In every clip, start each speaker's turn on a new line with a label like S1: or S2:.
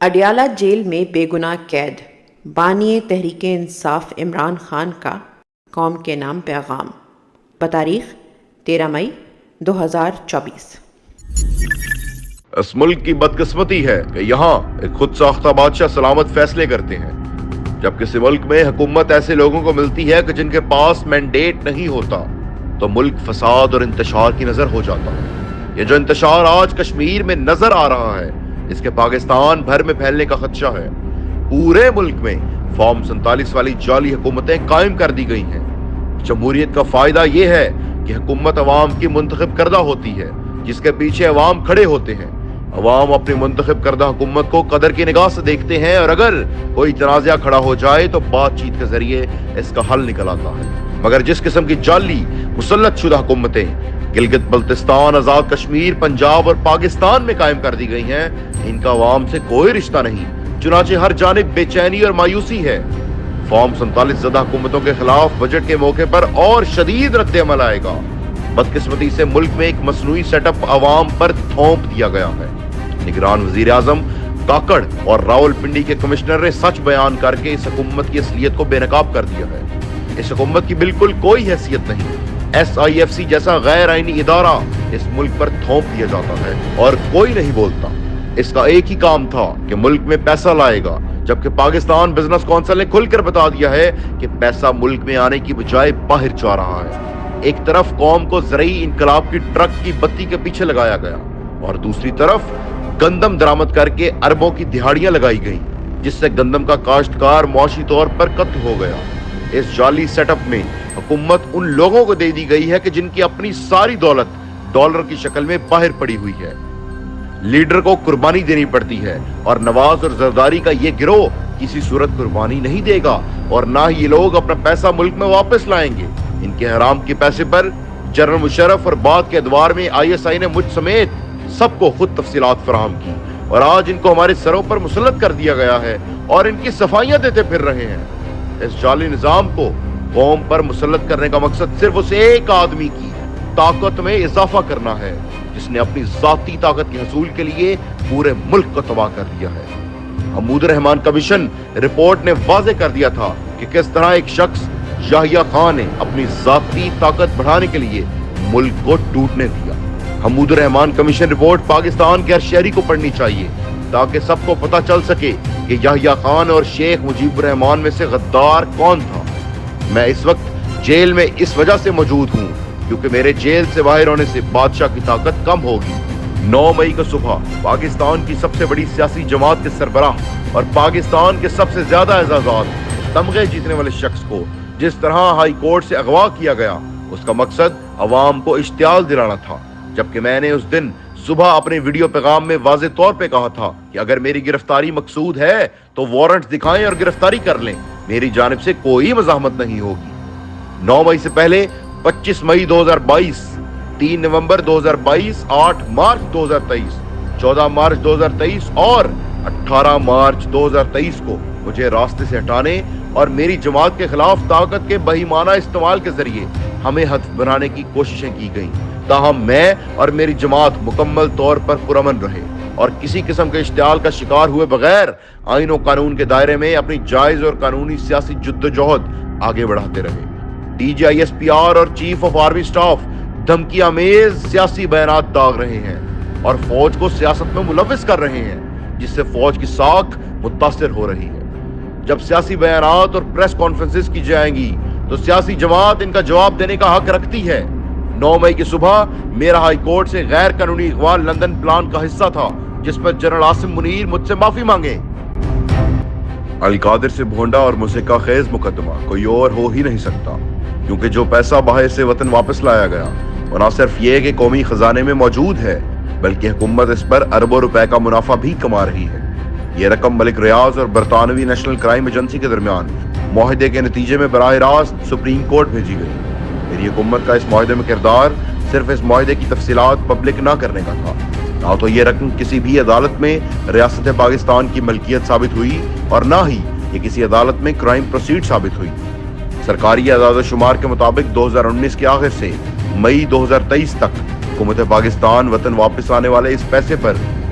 S1: Adiala jail میں بے گناہ قید، بانی تحریک انصاف عمران خان کا قوم کے نام پیغام، بتاریخ 13 مئی 2024۔
S2: اس ملک کی بدقسمتی ہے کہ یہاں ایک خود ساختہ بادشاہ سلامت فیصلے کرتے ہیں، جب کسی ملک میں حکومت ایسے لوگوں کو ملتی ہے کہ جن کے پاس مینڈیٹ نہیں ہوتا تو ملک فساد اور انتشار کی نظر ہو جاتا ہے۔ یہ جو انتشار آج کشمیر میں نظر آ رہا ہے، اس کے پاکستان بھر میں پھیلنے کا خدشہ ہے۔ پورے ملک میں فارم 47 والی جعلی حکومتیں قائم کر دی گئی ہیں۔ جمہوریت کا فائدہ یہ ہے کہ حکومت عوام کی منتخب کردہ ہوتی ہے، جس کے پیچھے عوام کھڑے ہوتے ہیں۔ عوام اپنی منتخب کردہ حکومت کو قدر کی نگاہ سے دیکھتے ہیں، اور اگر کوئی تنازعہ کھڑا ہو جائے تو بات چیت کے ذریعے اس کا حل نکل آتا ہے۔ مگر جس قسم کی جعلی مسلط شدہ حکومتیں گلگت بلتستان، آزاد کشمیر، پنجاب اور پاکستان میں قائم کر دی گئی ہیں، ان کا عوام سے کوئی رشتہ نہیں، چنانچہ ہر جانب بے چینی اور مایوسی ہے۔ فارم 47 زدہ حکومتوں کے خلاف بجٹ کے موقع پر اور شدید رد عمل آئے گا۔ بدقسمتی سے ملک میں ایک مصنوعی سیٹ اپ عوام پر تھوپ دیا گیا ہے۔ نگران وزیر اعظم کاکڑ اور راول پنڈی کے کمشنر نے سچ بیان کر کے اس حکومت کی اصلیت کو بے نقاب کر دیا ہے۔ اس حکومت کی بالکل کوئی حیثیت نہیں۔ SIFC جیسا غیر آئینی ادارہ اس ملک پر تھوپ دیا جاتا ہے اور کوئی نہیں بولتا۔ اس کا ایک ہی کام تھا کہ ملک میں پیسہ لائے گا، جبکہ پاکستان بزنس کونسل نے کھل کر بتا دیا ہے کہ پیسہ ملک میں آنے کی بجائے باہر جا رہا ہے۔ ایک طرف قوم کو زرعی انقلاب کی ٹرک کی بتی کے پیچھے لگایا گیا، اور دوسری طرف گندم درآمد کر کے اربوں کی دہاڑیاں لگائی گئیں، جس سے گندم کا کاشتکار معاشی طور پر قتل ہو گیا۔ اس جعلی سیٹ اپ میں حکومت ان لوگوں کو دے دی گئی ہے کہ جن کی اپنی ساری دولت ڈالر کی شکل میں باہر پڑی ہوئی ہے۔ لیڈر کو قربانی دینی پڑتی ہے، اور نواز اور زرداری کا یہ گروہ کسی صورت قربانی نہیں دے گا، اور نہ ہی یہ لوگ اپنا پیسہ ملک میں واپس لائیں گے۔ ان کے حرام کے پیسے پر جنرل مشرف اور بعد کے ادوار میں ISI نے مجھ سمیت سب کو خود تفصیلات فراہم کی، اور آج ان کو ہمارے سروں پر مسلط کر دیا گیا ہے اور ان کی صفائیاں دیتے پھر رہے ہیں۔ اس جعلی نظام کو قوم پر مسلط کرنے کا مقصد صرف اس ایک آدمی کی طاقت میں اضافہ کرنا ہے، جس نے اپنی ذاتی طاقت کے حصول کے لیے پورے ملک کو تباہ کر دیا ہے۔ حمود الرحمان کمیشن رپورٹ نے واضح کر دیا تھا کہ کس طرح ایک شخص یحییٰ خان نے اپنی ذاتی طاقت بڑھانے کے لیے ملک کو ٹوٹنے دیا۔ حمود الرحمان کمیشن رپورٹ پاکستان کے ہر شہری کو پڑھنی چاہیے، تاکہ سب کو پتہ چل سکے کہ یحییٰ خان اور شیخ مجیب الرحمان میں سے غدار کون تھا۔ میں اس وقت جیل میں اس وجہ سے موجود ہوں کیونکہ میرے جیل سے باہر ہونے سے بادشاہ کی طاقت کم ہوگی۔ 9 مئی کو صبح پاکستان کی سب سے بڑی سیاسی جماعت کے سربراہ اور پاکستان کے سب سے زیادہ اعزازات تمغے جیتنے والے شخص کو جس طرح ہائی کورٹ سے اغوا کیا گیا، اس کا مقصد عوام کو اشتعال دلانا تھا، جبکہ میں نے اس دن صبح اپنے ویڈیو پیغام میں واضح طور پہ کہا تھا کہ اگر میری گرفتاری مقصود ہے تو وارنٹ دکھائیں اور گرفتاری کر لیں، میری جانب سے کوئی مزاحمت نہیں ہوگی۔ 9 مئی سے پہلے 25 مئی 2022، 3 نومبر 2022، 8 مارچ 2023، 14 مارچ 2023 اور 18 مارچ 2023 کو مجھے راستے سے ہٹانے اور میری جماعت کے خلاف طاقت کے بہیمانہ استعمال کے ذریعے ہمیں ہدف بنانے کی کوششیں کی گئیں، تاہم میں اور میری جماعت مکمل طور پر پرامن رہے اور کسی قسم کے اشتعال کا شکار ہوئے بغیر آئین و قانون کے دائرے میں اپنی جائز اور قانونی سیاسی جدوجہد آگے بڑھاتے رہے۔ DGISPR اور چیف آف آرمی سٹاف دھمکی آمیز سیاسی بیانات داغ رہے ہیں اور فوج کو سیاست میں ملوث کر رہے ہیں، جس سے فوج کی ساکھ متاثر ہو رہی ہے۔ جب سیاسی بیانات اور پریس کانفرنسز کی جائیں گی تو سیاسی جماعت ان کا جواب دینے کا حق رکھتی ہے۔ 9 مئی کی صبح میرا ہائی کورٹ سے غیر قانونی اغوا لندن پلان کا حصہ تھا، جس پر جنرل عاصم منیر مجھ سے معافی مانگے۔ القادر سے بھونڈا اور مسکہ خیز مقدمہ کوئی اور ہو ہی نہیں سکتا، کیونکہ جو پیسہ باہر سے وطن واپس لایا گیا وہ نہ صرف یہ کہ قومی خزانے میں موجود ہے، بلکہ حکومت اس پر اربوں روپے کا منافع بھی کما رہی ہے۔ یہ رقم ملک ریاض اور برطانوی نیشنل کرائم ایجنسی کے درمیان معاہدے کے نتیجے میں براہ راست سپریم کورٹ بھیجی گئی۔ میری حکومت کا اس معاہدے میں کردار صرف اس معاہدے کی تفصیلات پبلک نہ کرنے کا تھا، نہ تو یہ رقم کسی بھی عدالت میں ریاست پاکستان کی ملکیت ثابت ہوئی اور نہ ہی یہ کسی عدالت میں کرائم پروسیڈ ثابت ہوئی۔ سرکاری اعداد و شمار کے مطابق 2019 کے آخر سے مئی 2023 تک حکومت پاکستان وطن واپس آنے والے اس پیسے پر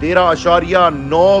S2: 13.9